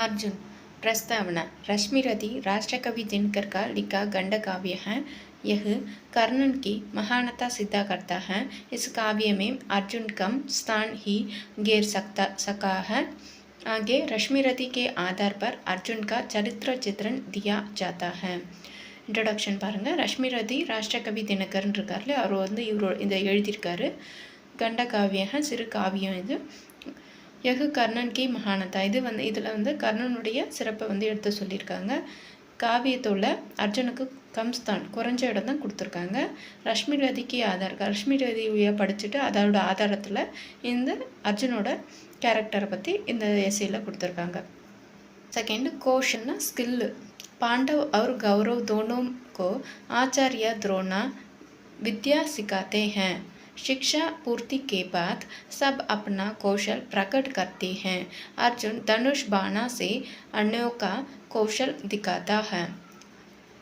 अर्जुन प्रस्तावना। रश्मिरथी राष्ट्रकवि दिनकर का लिखा गंड काव्य है। यह कर्णन की महानता सिद्ध करता है। इस काव्य में अर्जुन कम स्थान ही घेर सका है। आगे रश्मिरथी के आधार पर अर्जुन का चरित्र चित्रण दिया जाता है. इंट्रोडक्शन பாருங்க. ரஷ்மிரதி ராஷ்டிரகவி தினகரன் இருக்கார்ல, அவர் வந்து இதை எழுதியிருக்காரு. கண்ட காவியம், சிறு காவியம் இது. யகு கர்ணன் கி மகானதா, இது வந்து இதில் வந்து கர்ணனுடைய சிறப்பை வந்து எடுத்து சொல்லியிருக்காங்க. காவியத்தோட அர்ஜுனுக்கு கம்ஸ்தான் குறைஞ்ச இடம் தான் கொடுத்துருக்காங்க. ரஷ்மிரதிக்கு ரஷ்மிரதியை படிச்சுட்டு அதோட ஆதாரத்தில் இந்த அர்ஜுனோட கேரக்டரை பற்றி இந்த எஸ்ஸேயில் கொடுத்துருக்காங்க. Second question skill. पांडव और गौरव दोनों को आचार्य द्रोणा विद्या सिखाते हैं। शिक्षा पूर्ति के बाद सब अपना कौशल प्रकट करते हैं। अर्जुन धनुष बाणा से अन्यों का कौशल दिखाता है.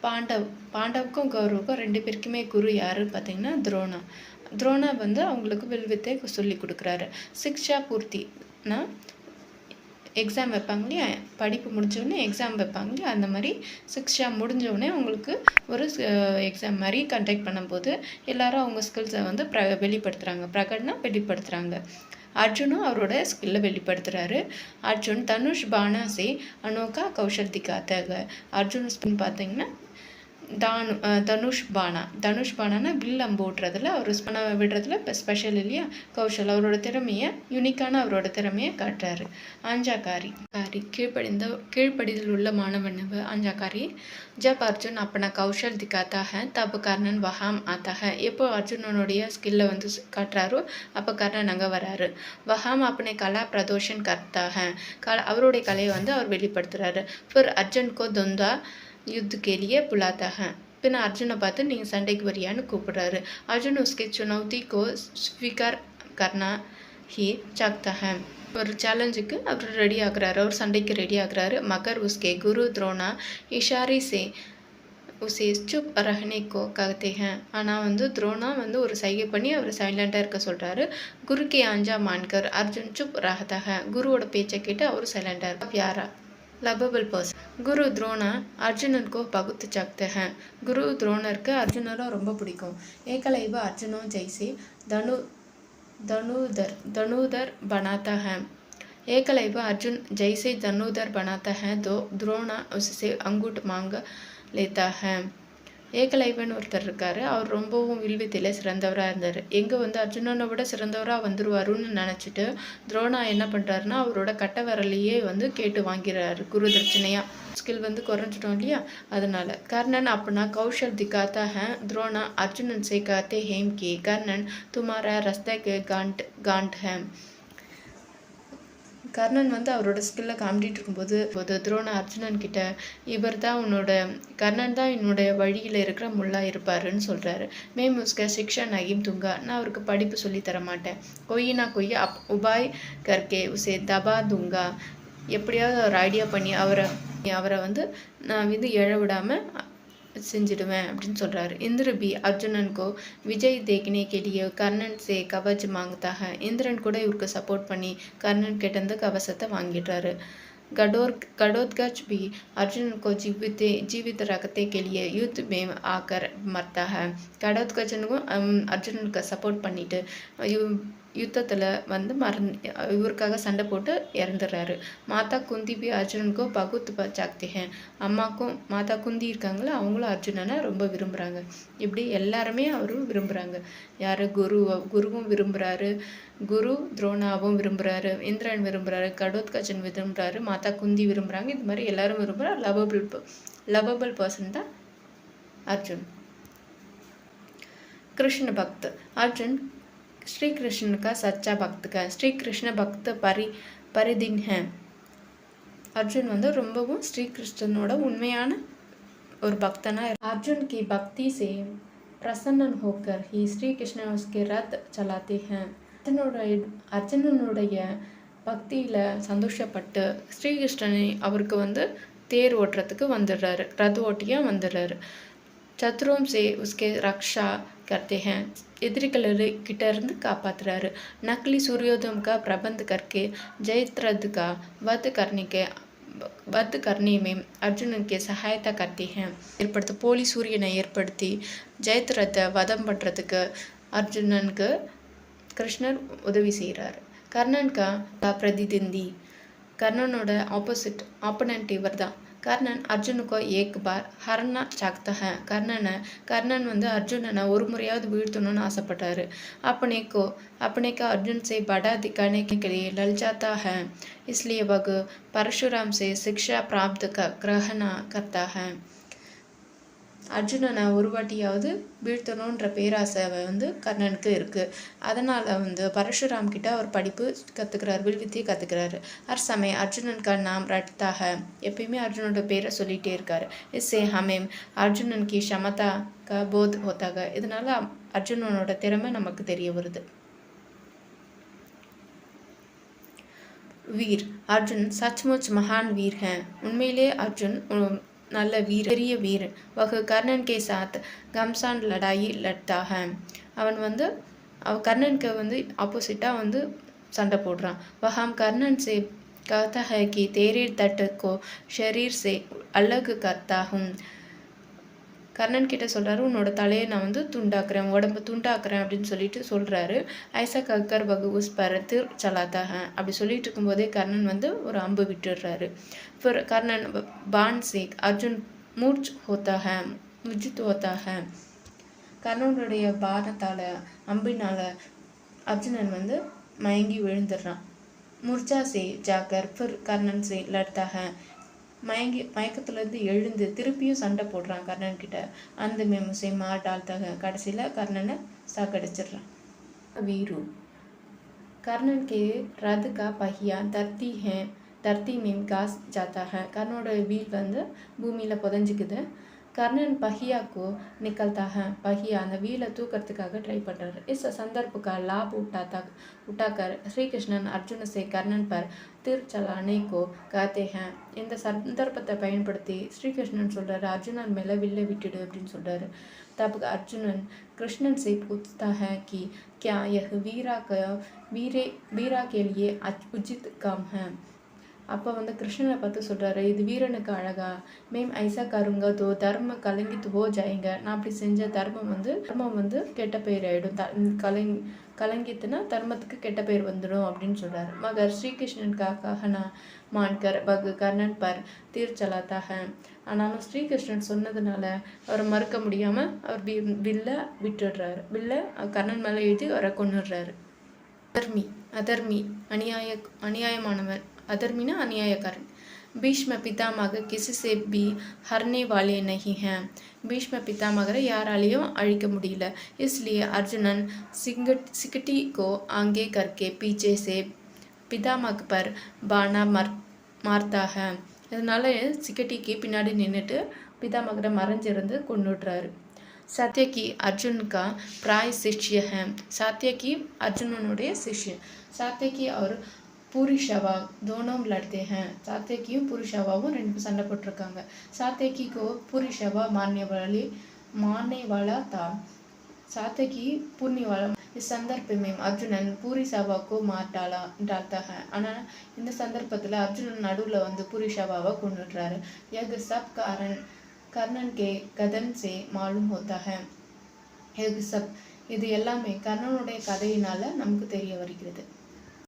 பாண்டவுக்கும் கௌரவுக்கும் ரெண்டு பேருக்குமே குரு யாரு பார்த்தீங்கன்னா துரோணா வந்து அவங்களுக்கு வில்வித்தை சொல்லி கொடுக்குறாரு. சிக்ஷா பூர்த்தினா எக்ஸாம் வைப்பாங்க இல்லையா, படிப்பு முடிஞ்சோடனே எக்ஸாம் வைப்பாங்க இல்லையா, அந்த மாதிரி சிக்ஷா முடிஞ்சோடனே அவங்களுக்கு ஒரு எக்ஸாம் மாதிரி கண்டக்ட் பண்ணும்போது எல்லாரும் அவங்க ஸ்கில்ஸை வந்து வெளிப்படுத்துகிறாங்க. பிரகடனா வெளிப்படுத்துகிறாங்க. அர்ஜுனும் அவரோட ஸ்கில்லை வெளிப்படுத்துகிறாரு. அர்ஜுன் தனுஷ் பானாசே அனோகா கௌஷல் திகாத்தக. அர்ஜுன் ஸ்கின் பார்த்தீங்கன்னா தனுஷ் பானானா வில் அம்பு விடுறதுல அவர் விடுறதுல ஸ்பெஷல் இல்லையா, கௌஷல் அவரோட திறமையை யூனிக்கான அவரோட திறமையை காட்டுறாரு. ஆஞ்சாக்காரி கீழ்ப்படிதல் உள்ள மாணவன் ஆஞ்சாக்காரி. ஜப் அர்ஜுன் अपना कौशल दिखाता है तब कर्णन वहां आता है. எப்போ அர்ஜுனனுடைய ஸ்கில்லை வந்து காட்டுறாரோ அப்போ கர்ணன் அங்கே வராரு. வஹாம் अपने कला प्रदर्शन करता है. அவருடைய கலையை வந்து அவர் வெளிப்படுத்துறாரு. फिर अर्जुन को द्वंद्व युद्ध के लिए बुलाता है. பின்ன அர்ஜுனை பார்த்து நீங்கள் சண்டைக்கு வரியான்னு கூப்பிடுறாரு. அர்ஜுன் उसके चुनौती को स्वीकार करना ही चाहता है. ஒரு சேலஞ்சுக்கு அவர் ரெடி ஆகுறாரு, அவர் சண்டைக்கு ரெடி ஆகுறாரு. மகர் उसके गुरु द्रोणा इशारे से उसे चुप रहने को कहते हैं. ஆனால் வந்து துரோணா வந்து ஒரு சைகை பண்ணி அவர் சைலண்டாக இருக்க சொல்கிறாரு. குரு கே ஆஞ்சா மான்கர் அர்ஜுன் சுப் ரஹதா है. குருவோட பேச்சை கேட்டு அவர் சைலண்டாக இருக்க. प्यारा लवेबल पर्सन. गुरु द्रोणा अर्जुनन को बहुत चाहते हैं. गुरु द्रोणर के अर्जुनरा ரொம்ப பிடிக்கும். ஏகலைவ अर्जुनों जैसे धनुधर बनाता है. एकलैव अर्जुन जैसे धनुधर बनाता है तो द्रोणा उससे अंगूठ मांग लेता है. ஏகலைவன் ஒருத்தர் இருக்காரு, அவர் ரொம்பவும் வில்வித்தையில் சிறந்தவராக இருந்தார். எங்கே வந்து அர்ஜுனனை விட சிறந்தவராக வந்துருவாருன்னு நினச்சிட்டு துரோணா என்ன பண்ணுறாருன்னா அவரோட கட்ட விரலையே வந்து கேட்டு வாங்கிறாரு குரு தட்சணையாக. ஸ்கில் வந்து குறைஞ்சிட்டோம் இல்லையா, அதனால. கர்ணன் अपना कौशल दिखाता है. द्रोणा अर्जुनन से कहते हैं कि कर्णन तुम्हारा रास्ते के गांठ है. கர்ணன் வந்து அவரோட ஸ்கில்லை காமிட்டு இருக்கும்போது துரோணா அர்ஜுனன் கிட்ட கர்ணன் தான் என்னுடைய வழியில் இருக்கிற முள்ளா இருப்பாருன்னு சொல்கிறாரு. மேம் உஸ்க சிக்ஷா நகிம் துங்கா, நான் அவருக்கு படிப்பு சொல்லி தர மாட்டேன். கொய்யினா கொய்ய உபாய் கர்கே உசே தபா துங்கா, எப்படியாவது ஒரு ஐடியா பண்ணி அவரை வந்து நான் வந்து எழ விடாமல் செஞ்சிடுவேன் அப்படின்னு சொல்கிறாரு. இந்திர பி அர்ஜுனன் கோ விஜய் देखने के लिए கர்ணன் से கவச் मांगता है. இந்திரன் கூட இவருக்கு சப்போர்ட் பண்ணி கர்ணன் கிட்டேருந்து கவசத்தை வாங்கிடுறாரு. घटोत्कच भी अर्जुन को जीवित रखने के लिए युद्ध में आकर मरता है. घटोत्कचனுக்கும் அர்ஜுனனுக்கு சப்போர்ட் பண்ணிட்டு யுத்தத்தில் வந்து இவருக்காக சண்டை போட்டு இறந்துடுறாரு. மாதா குந்தி பி அர்ஜுனனுக்கு பகுத் சாக்தி ஹே. அம்மாக்கும் மாதா குந்தி இருக்காங்களா, அவங்களும் அர்ஜுனனை ரொம்ப விரும்புகிறாங்க. இப்படி எல்லாருமே அவரும் விரும்புகிறாங்க. யார் குருவும் விரும்புகிறாரு, குரு துரோணாவும் விரும்புகிறாரு, இந்திரன் விரும்புகிறாரு, கடோத்கச்சன் விரும்புகிறாரு, மாதா குந்தி விரும்புகிறாங்க. இது மாதிரி எல்லாரும் விரும்புகிற லவபிள் பர்சன் தான் அர்ஜுன். कृष्ण भक्त. अर्जुन श्री कृष्ण का सच्चा भक्त का. श्री कृष्ण भक्त परिदिन है. அர்ஜுன் வந்து ரொம்பவும் ஸ்ரீ கிருஷ்ணனோட உண்மையான ஒரு பக்தனா. अर्जुन की भक्ति से प्रसन्न होकर ही श्री कृष्ण उसके रथ चलाते हैं. அர்ஜுனனுடைய பக்தியில் சந்தோஷப்பட்டு ஸ்ரீகிருஷ்ணனை அவருக்கு வந்து தேர் ஓட்டுறதுக்கு வந்துடுறாரு, ரத ஓட்டியாக வந்துடுறாரு. சத்ருவும் से उसके रक्षा करते हैं. எதிரிகிட்ட இருந்து காப்பாற்றுறாரு. नकली सूर्योदय का प्रबंध करके जयद्रथ का वध करने के वध करने में अर्जुन के सहायता करते हैं ஏற்படுத்தி போலி சூரியனை ஏற்படுத்தி ஜெயத்ரத்தை வதம் பண்ணுறதுக்கு அர்ஜுனனுக்கு கிருஷ்ணர் உதவி செய்கிறார். கர்ணன் கா பிரதிநிதி, கர்ணனோட ஆப்போனன்ட் இவர் தான். கர்ணன் அர்ஜுனுக்கு एक बार हरना चाहता है. கர்ணன் வந்து அர்ஜுனனை ஒரு முறையாவது வீழ்த்தணும்னு ஆசைப்பட்டாரு. अपने को अर्जुन से बड़ा दिखाने के लिए ललचाता है, इसलिए वह परशुराम से शिक्षा प्राप्त ग्रहण करता है. அர்ஜுனனை ஒரு வாட்டியாவது வீழ்த்தணுன்ற பேராசை வந்து கர்ணனுக்கு இருக்குது. அதனால் வந்து பரசுராம் கிட்ட அவர் படிப்பு கற்றுக்கிறார், வில்வித்தையை கற்றுக்கிறாரு. हर समय अर्जुनन का नाम रटता है, எப்பயுமே அர்ஜுனோட பேரை சொல்லிகிட்டே இருக்காரு. इससे हमें अर्जुनन की क्षमता का बोध होता है. இதனால அர்ஜுனனோட திறமை நமக்கு தெரிய வருது. वीर अर्जुन सचमुच महान वीर हैं. उनमें अर्जुन நல்ல பெரிய வீரன். वह கர்ணன் के साथ घमसान लड़ाई लड़ता है. அவன் வந்து கர்ணனுக்கு வந்து ஆப்போசிட்டாக வந்து சண்டை போடுறான். वह कर्णन से कहता है कि तेरे तट को शरीर से अलग करता हूँ. கர்ணன் கிட்ட சொல்கிறாரு, உன்னோட தலையை நான் வந்து துண்டாக்குறேன், உடம்பு துண்டாக்குறேன் அப்படின்னு சொல்லிட்டு சொல்கிறாரு. ஐசா கக்கர் பகு உஸ் பரத்து சலாத்தா அப்படி சொல்லிட்டு இருக்கும்போதே கர்ணன் வந்து ஒரு அம்பு விட்டுடுறாரு. फिर கர்ணன் பான் से अर्जुन मूर्छ होता है, मुजित होता है. கர்ணனுடைய பானத்தால் அம்பினால் அர்ஜுனன் வந்து மயங்கி விழுந்துடுறான். मूर्छा से जाकर फिर कर्णन से लड़ता है. மயக்கத்துலேருந்து எழுந்து திருப்பியும் சண்டை போடுறான் கர்ணன் கிட்ட. அந்த மேமுசை டால்தாக கடைசியில் கர்ணனை சாக்கடிச்சிடுறான். वीरू कर्णन के रथ का पहिया धरती में घास जाता है. கர்ணனோட வீல் வந்து பூமியில் புதஞ்சிக்குது. கர்ணன் पहिया निकलता है. पहिया அந்த வீலை தூக்கிறதுக்காக ட்ரை பண்ணுறாரு. इस संदर्भ का लाभ उठाकर श्री कृष्णन अर्जुन से कर्णन पर तीर चलाने को कहते हैं. இந்த சந்தர்ப்பத்தை பயன்படுத்தி ஸ்ரீகிருஷ்ணன் சொல்கிறாரு, அர்ஜுனன் மேலே வில்லை விட்டுடு அப்படின்னு சொல்கிறாரு. तब अर्जुनन कृष्णन से पूछता है कि क्या यह वीरा के लिए उचित काम है. அப்போ வந்து கிருஷ்ணனை பார்த்து சொல்கிறாரு, இது வீரனுக்கு அழகா, மேம் ஐசா கருங்க தோ தர்ம கலங்கித்து ஹோ ஜாயங்க. நான் அப்படி செஞ்ச தர்மம் வந்து கெட்ட பெயர் ஆகிடும், கலங்கித்துனா தர்மத்துக்கு கெட்ட பெயர் வந்துடும் அப்படின்னு சொல்கிறார். மகர் ஸ்ரீகிருஷ்ணன் கஹனா மான்கர் பகு கர்ணன் பர் தீர் சலாத்தா ஹே. ஆனாலும் ஸ்ரீகிருஷ்ணன் சொன்னதுனால அவரை மறுக்க முடியாமல் அவர் வில்லை விட்டுடுறாரு. வில்லை கர்ணன் மேலே எழுதி அவரை கொன்னுடுறாரு. அதர்மி அநியாயமானவன். अधर्मीना अन्यायकरण. भीष्म पितामह किसी से भी हरने वाले नहीं हैं. भीष्म पितामह यारालेயும் அழிக்க முடியல. इसलिए अर्जुनन सिकटी को आगे करके पीछे से पितामह पर बाणा मारता है. இதனால சிக்கட்டிக்கு பின்னாடி நின்றுட்டு பிதாமகரை மறைஞ்சிருந்து கொண்டுடுறாரு. सात्यकी अर्जुन का प्राय शिष्य है. सात्यकी अर्जुनனுடைய शिष्य. सात्यकी और पूरी शवा दोनों लड़ते हैं. सात्यकिயும் पूरी शवाவும் ரெண்டு சண்டை போட்டிருக்காங்க. सात्यकी को पूरी शवा मारने वाला था. सात्यकी पुण्य वाला. इस संदर्भ में अर्जुनन पूरी शवा को मार डालता है. ஆனால் இந்த சந்தர்ப்பத்தில் அர்ஜுனன் நடுவில் வந்து पूरी शवाவை கொண்டுடுறாரு. यह सब कारण कर्णन के कथन से मालूम होता है. यह सब இது எல்லாமே கர்ணனுடைய கதையினால நமக்கு தெரிய வருகிறது.